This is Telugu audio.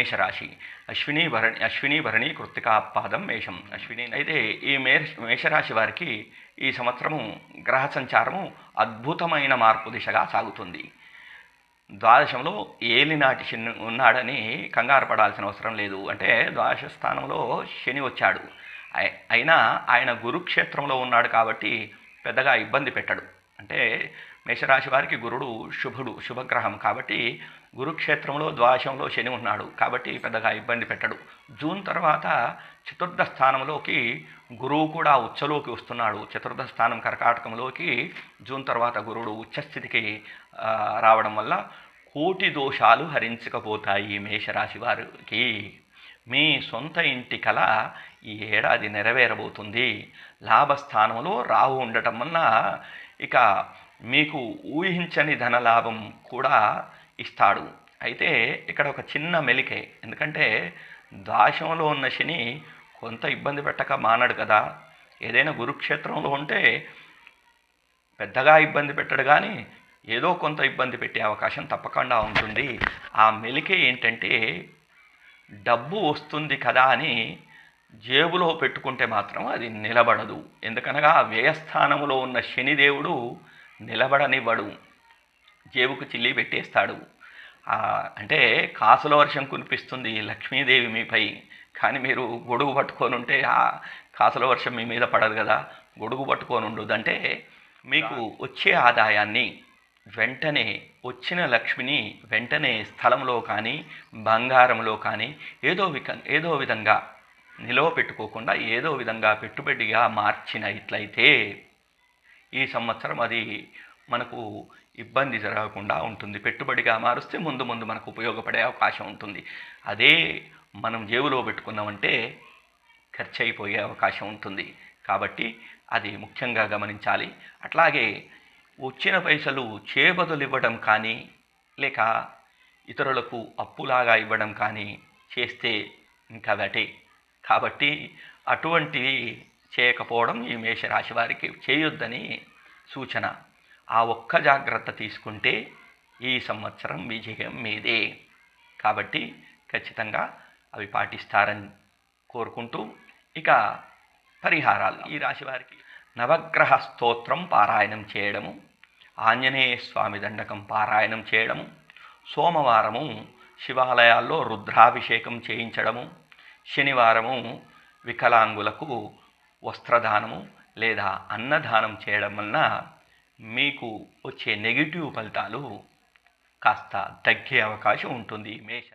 మేషరాశి. అశ్విని భరణి కృత్తికా పాదం మేషం. అశ్విని అయితే ఈ మేషరాశి వారికి ఈ సంవత్సరము గ్రహ సంచారము అద్భుతమైన మార్పు దిశగా సాగుతుంది. ద్వాదశంలో ఏలినాటి శని ఉన్నాడని కంగారు పడాల్సిన అవసరం లేదు. అంటే ద్వాదశ స్థానంలో శని వచ్చాడు. అయినా ఆయన గురుక్షేత్రంలో ఉన్నాడు కాబట్టి పెద్దగా ఇబ్బంది పెట్టడు. అంటే మేషరాశి వారికి గురుడు శుభగ్రహం కాబట్టి గురుక్షేత్రంలో ద్వాదశంలో శని ఉన్నాడు కాబట్టి పెద్దగా ఇబ్బంది పెట్టడు. జూన్ తర్వాత చతుర్థ స్థానంలోకి గురువు కూడా ఉచ్చలోకి వస్తున్నాడు. చతుర్థ స్థానం కర్కాటకంలోకి జూన్ తర్వాత గురుడు ఉచ్చస్థితికి రావడం వల్ల కోటి దోషాలు హరించకపోతాయి మేషరాశి వారికి. మీ సొంత ఇంటి కల ఈ ఏడాది నెరవేరబోతుంది. లాభస్థానంలో రాహు ఉండటం వలన ఇక మీకు ఊహించని ధనలాభం కూడా ఇస్తాడు. అయితే ఇక్కడ ఒక చిన్న మెలికే, ఎందుకంటే దాశంలో ఉన్న శని కొంత ఇబ్బంది పెట్టక మానడు కదా. ఏదైనా గురుక్షేత్రంలో ఉంటే పెద్దగా ఇబ్బంది పెట్టడు, కానీ ఏదో కొంత ఇబ్బంది పెట్టే అవకాశం తప్పకుండా ఉంటుంది. ఆ మెలికే ఏంటంటే డబ్బు వస్తుంది కదా అని జేబులో పెట్టుకుంటే మాత్రం అది నిలబడదు. ఎందుకనగా వ్యయస్థానంలో ఉన్న శనిదేవుడు నిలబడనివ్వడు, జేబుకు చిల్లి పెట్టేస్తాడు. అంటే కాసుల వర్షం కురిపిస్తుంది లక్ష్మీదేవి మీపై, కానీ మీరు గొడుగు పట్టుకొని ఉంటే ఆ కాసుల వర్షం మీ మీద పడదు కదా. గొడుగు పట్టుకొని ఉండదు అంటే మీకు వచ్చే ఆదాయాన్ని వెంటనే, వచ్చిన లక్ష్మిని వెంటనే స్థలంలో కానీ బంగారంలో కానీ ఏదో విధంగా నిలవ పెట్టుకోకుండా ఏదో విధంగా పెట్టుబడిగా మార్చినట్లయితే ఈ సంవత్సరం అది మనకు ఇబ్బంది జరగకుండా ఉంటుంది. పెట్టుబడిగా మారుస్తే ముందు మనకు ఉపయోగపడే అవకాశం ఉంటుంది. అదే మనం జేబులో పెట్టుకున్నామంటే ఖర్చు అయిపోయే అవకాశం ఉంటుంది. కాబట్టి అది ముఖ్యంగా గమనించాలి. అట్లాగే వచ్చిన పైసలు చేబదులు ఇవ్వడం కానీ లేక ఇతరులకు అప్పులాగా ఇవ్వడం కానీ చేస్తే ఇంకా వటే. కాబట్టి అటువంటివి చేయకపోవడం ఈ మేషరాశి వారికి చేయొద్దని సూచన. ఆ ఒక్క జాగ్రత్త తీసుకుంటే ఈ సంవత్సరం విజయం మీదే. కాబట్టి ఖచ్చితంగా అవి పాటిస్తారని కోరుకుంటూ, ఇక పరిహారాలు ఈ రాశి వారికి నవగ్రహ స్తోత్రం పారాయణం చేయడము, ఆంజనేయ స్వామి దండకం పారాయణం చేయడము, సోమవారము శివాలయాల్లో రుద్రాభిషేకం చేయించడము, శనివారము వికలాంగులకు వస్త్రదానము లేదా అన్నదానం చేయడం వలన మీకు వచ్చే నెగిటివ్ ఫలితాలు కాస్త తగ్గే అవకాశం ఉంటుంది. మేష